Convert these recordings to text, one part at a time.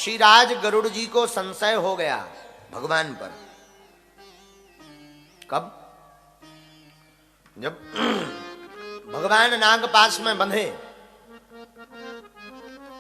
पक्षीराज गरुड़ जी को संशय हो गया भगवान पर। कब? जब भगवान नागपाश में बंधे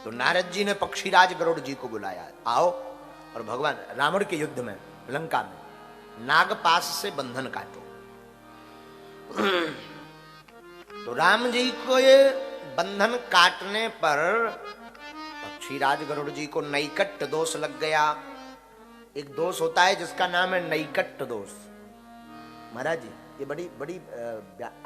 तो नारद जी ने पक्षीराज गरुड़ जी को बुलाया, आओ और भगवान रावण के युद्ध में लंका में नागपाश से बंधन काटो। तो राम जी को ये बंधन काटने पर पक्षीराज गरुड़ जी को नैकट्य दोष लग गया। एक दोष होता है जिसका नाम है नैकट्य दोष। महाराज जी ये बड़ी बड़ी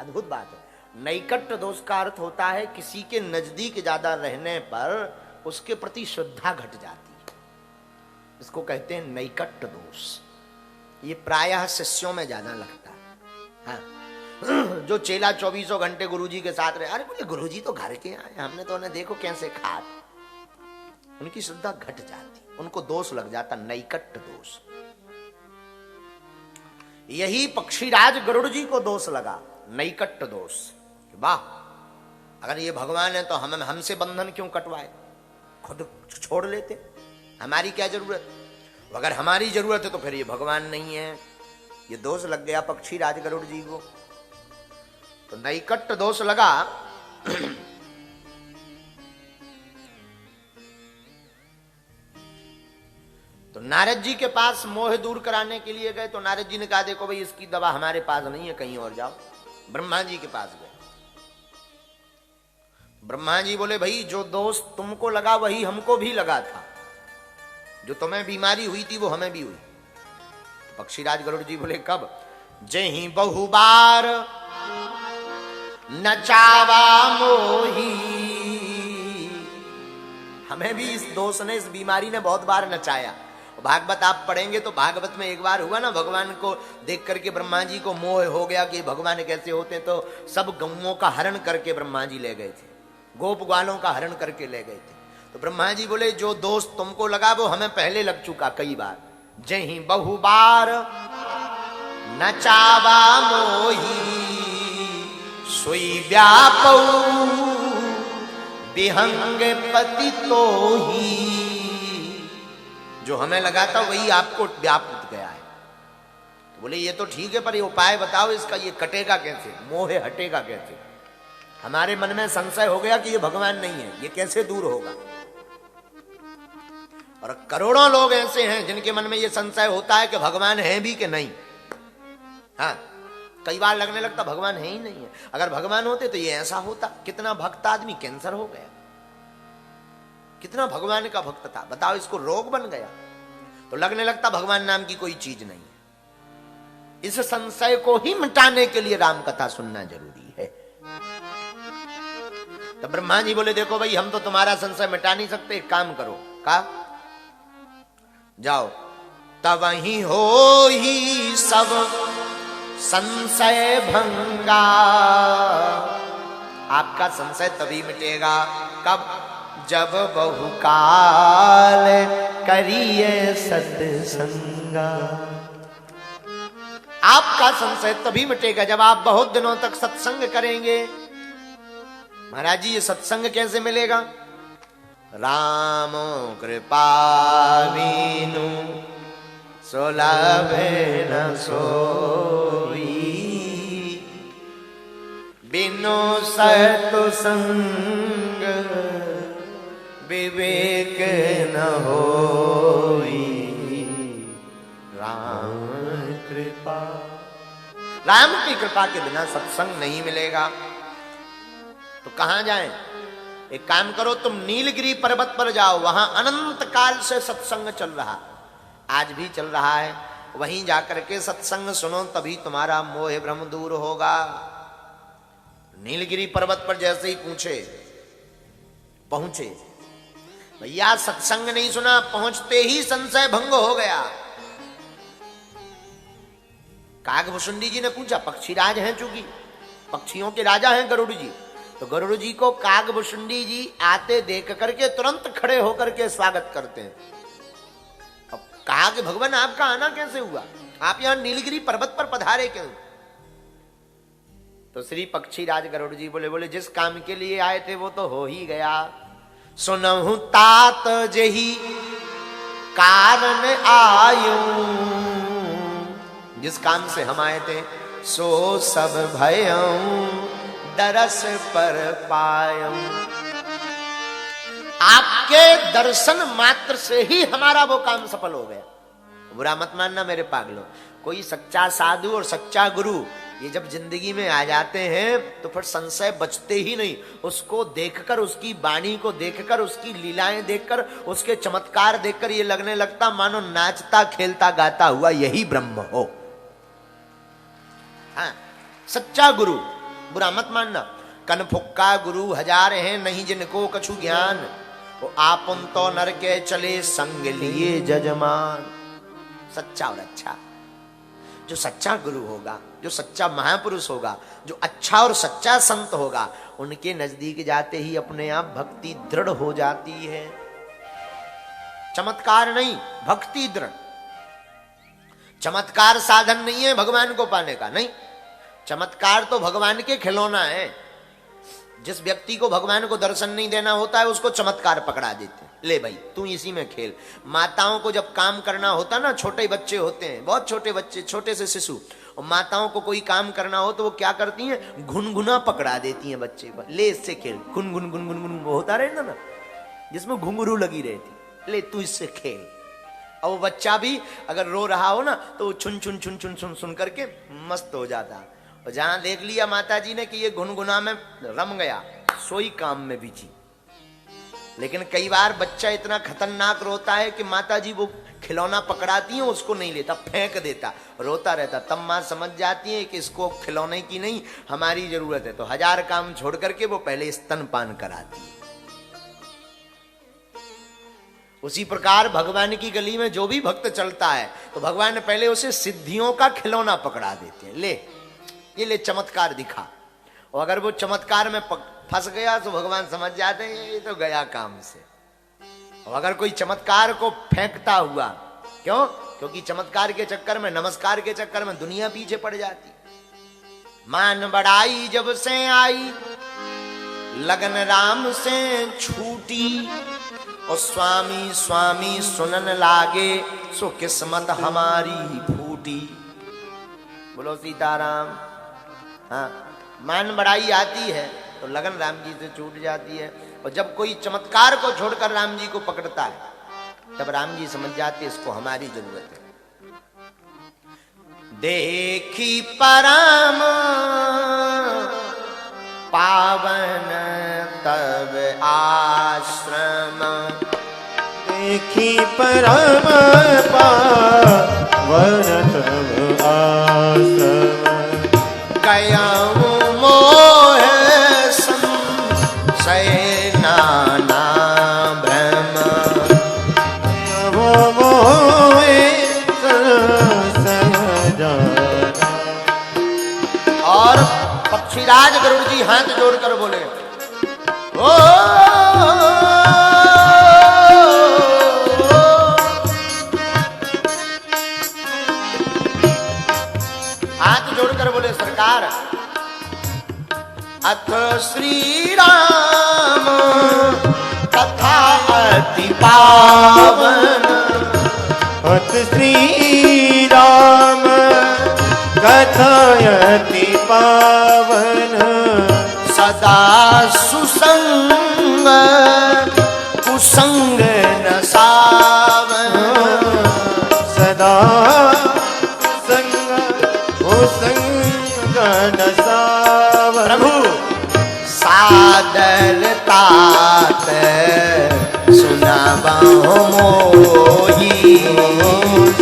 अद्भुत बात है। नैकट्य दोष का अर्थ होता है किसी के नजदीक ज्यादा रहने पर उसके प्रति श्रद्धा घट जाती है, इसको कहते हैं नैकट्य दोष। ये प्रायः शिष्यों में ज्यादा लगता है। हाँ, जो चेला 24 घंटे गुरुजी के साथ रहे, अरे बोले गुरुजी तो घर के आए, हमने तो उन्हें देखो कैसे खा, उनकी श्रद्धा घट जाती, उनको दोष लग जाता, नैकट्य दोष। यही पक्षीराज गरुड़ जी को दोष लगा, नैकट्य दोष। वाह, अगर ये भगवान है तो हमसे बंधन क्यों कटवाए, खुद छोड़ लेते, हमारी क्या जरूरत। अगर हमारी जरूरत है तो फिर ये भगवान नहीं है। ये दोष लग गया पक्षीराज गरुड़ जी को, तो नैकट्य दोष लगा। तो नारद जी के पास मोह दूर कराने के लिए गए। तो नारद जी ने कहा देखो भाई इसकी दवा हमारे पास नहीं है, कहीं और जाओ। ब्रह्मा जी के पास गए। ब्रह्मा जी बोले भाई जो दोष तुमको लगा वही हमको भी लगा था, जो तुम्हें बीमारी हुई थी वो हमें भी हुई। तो पक्षीराज गरुड़ जी बोले कब? जहीं बहुबार नचावा मोही, हमें भी इस दोष ने, इस बीमारी ने बहुत बार नचाया। भागवत आप पढ़ेंगे तो भागवत में एक बार हुआ ना, भगवान को देख करके ब्रह्मा जी को मोह हो गया कि भगवान कैसे होते हैं, तो सब गौओं का हरण करके ब्रह्मा जी ले गए थे, गोप ग्वालों का हरण करके ले गए थे। तो ब्रह्मा जी बोले जो दोस्त तुमको लगा वो हमें पहले लग चुका कई बार। जहीं बहुबार नचावा मोही, सोई व्यापौ विहंग पति तो ही, जो हमें लगा था वही आपको व्याप्त गया है। तो बोले ये तो ठीक है, पर ये उपाय बताओ इसका, ये कटेगा कैसे, मोह हटेगा कैसे। हमारे मन में संशय हो गया कि ये भगवान नहीं है, ये कैसे दूर होगा। और करोड़ों लोग ऐसे हैं जिनके मन में ये संशय होता है कि भगवान है भी कि नहीं। हाँ, कई बार लगने लगता भगवान है ही नहीं है, अगर भगवान होते तो ये ऐसा होता। कितना भक्त आदमी कैंसर हो गया, कितना भगवान का भक्त था, बताओ इसको रोग बन गया। तो लगने लगता भगवान नाम की कोई चीज नहीं है। इस संशय को ही मिटाने के लिए राम कथा सुनना जरूरी है। तो ब्रह्मा जी बोले देखो भाई हम तो तुम्हारा संशय मिटा नहीं सकते, एक काम करो। का जाओ तब वही हो ही सब संशय भंगा, आपका संशय तभी मिटेगा कब? जब बहुकाल करिए सत्संगा। आपका संशय तभी मिटेगा जब आप बहुत दिनों तक सत्संग करेंगे। महाराज जी ये सत्संग कैसे मिलेगा? राम कृपा वीनु सुलभे न सोई, बिनु सतु संग विवेक न होई। राम कृपा, राम की कृपा के बिना सत्संग नहीं मिलेगा। तो कहां जाएं? एक काम करो, तुम नीलगिरी पर्वत पर जाओ, वहां अनंत काल से सत्संग चल रहा, आज भी चल रहा है। वहीं जाकर के सत्संग सुनो, तभी तुम्हारा मोह भ्रम दूर होगा। नीलगिरी पर्वत पर जैसे ही पहुंचे भैया सत्संग नहीं सुना, पहुंचते ही संशय भंग हो गया। कागभुसुंडी जी ने पूछा, पक्षीराज हैं चूंकि पक्षियों के राजा हैं गरुड़ जी, तो गरुड़ जी को कागभुसुंडी जी आते देख करके तुरंत खड़े होकर के स्वागत करते हैं। अब कहा कि भगवान आपका आना कैसे हुआ, आप यहां नीलगिरी पर्वत पर पधारे क्यों? तो श्री पक्षीराज गरुड़ जी बोले जिस काम के लिए आए थे वो तो हो ही गया। सुनहु तात जही कारण आयूं, जिस काम से हम आए थे सो सब भयऊं, दरस पर पायूं। आपके दर्शन मात्र से ही हमारा वो काम सफल हो गया। बुरा मत मानना मेरे पागलों, कोई सच्चा साधु और सच्चा गुरु ये जब जिंदगी में आ जाते हैं तो फिर संशय बचते ही नहीं। उसको देखकर, उसकी वाणी को देखकर, उसकी लीलाएं देखकर, उसके चमत्कार देखकर ये लगने लगता मानो नाचता खेलता गाता हुआ यही ब्रह्म हो। हाँ, सच्चा गुरु, बुरा मत मानना। कन फुक्का गुरु हजार हैं, नहीं जिनको कछु ज्ञान, वो आपन तो नर के चले संग लिए जजमान। सच्चा और अच्छा, जो सच्चा गुरु होगा, जो सच्चा महापुरुष होगा, जो अच्छा और सच्चा संत होगा, उनके नजदीक जाते ही अपने आप भक्ति दृढ़ हो जाती है। चमत्कार नहीं, भक्ति दृढ़। चमत्कार साधन नहीं है भगवान को पाने का, नहीं। चमत्कार तो भगवान के खिलौना है। जिस व्यक्ति को भगवान को दर्शन नहीं देना होता है उसको चमत्कार पकड़ा देते हैं, ले भाई तू इसी में खेल। माताओं को जब काम करना होता ना, छोटे बच्चे होते हैं, बहुत छोटे बच्चे, छोटे से शिशु, और माताओं को कोई काम करना हो तो वो क्या करती हैं, घुनघुना पकड़ा देती हैं बच्चे पर, ले इससे खेल, गुन गुन गुन गुन गुन, वो होता रहता ना जिसमें घुंघरू लगी रहती, ले तू इससे खेल। और वो बच्चा भी अगर रो रहा हो ना तो वो छुन छुन छुन छुन सुन सुन करके मस्त हो जाता। और जहां देख लिया माता जी ने कि ये गुनगुना में रम गया, सोई काम में बिजी। लेकिन कई बार बच्चा इतना खतरनाक रोता है कि माता जी वो खिलौना पकड़ाती है, उसको नहीं लेता, फेंक देता, रोता रहता। तब माँ समझ जाती है कि इसको खिलौने की नहीं हमारी जरूरत है, तो हजार काम छोड़ करके वो पहले स्तनपान कराती है। उसी प्रकार भगवान की गली में जो भी भक्त चलता है तो भगवान पहले उसे सिद्धियों का खिलौना पकड़ा देते हैं, ले ये ले चमत्कार दिखा। और अगर वो चमत्कार में फंस गया तो भगवान समझ जाते हैं ये तो गया काम से। और अगर कोई चमत्कार को फेंकता हुआ, क्यों? क्योंकि चमत्कार के चक्कर में, नमस्कार के चक्कर में दुनिया पीछे पड़ जाती। मान बढ़ाई जब से आई, लगन राम से छूटी, और स्वामी स्वामी सुनन लागे, सो किस्मत हमारी फूटी। बोलो सीताराम। हाँ, मान बढ़ाई आती है तो लगन राम जी से छूट जाती है। और जब कोई चमत्कार को छोड़कर राम जी को पकड़ता है तब राम जी समझ जाते हैं इसको हमारी जरूरत है। देखी परम पावन तब आश्रम, देखी परम पावन तब आश्रम, गया मोह संशय नाना भ्रम, वो मोह संशय जाना। और पक्षीराज गरुड़ जी हाथ जोड़कर बोले, ओ हाथ जोड़कर बोले, सरकार अथ श्री राम कथा अति पावन, अथ श्री राम कथा अति पावन, सदा सुसंग कुसंग न सावन, सदा संग कुसंग न सावन। प्रभु सादर तात सुनाबो मोही,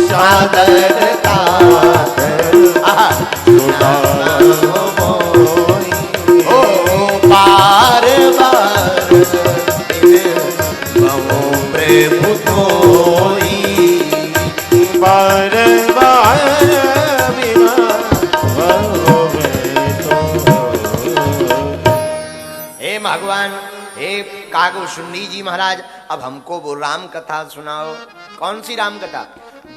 सादर तात सुनाबो मोही, ओ बार बार बहु प्रभु कोई, बार बार भगवान। हे कागभूषुंडी जी महाराज, अब हमको वो राम कथा सुनाओ। कौन सी राम कथा?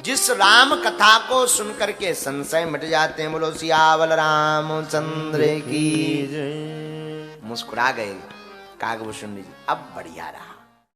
जिस राम कथा को सुनकर के संशय मिट जाते हैं। बोलो सियावल रामचंद्र की। मुस्कुरा गए कागभूषुंडी जी, अब बढ़िया रहा।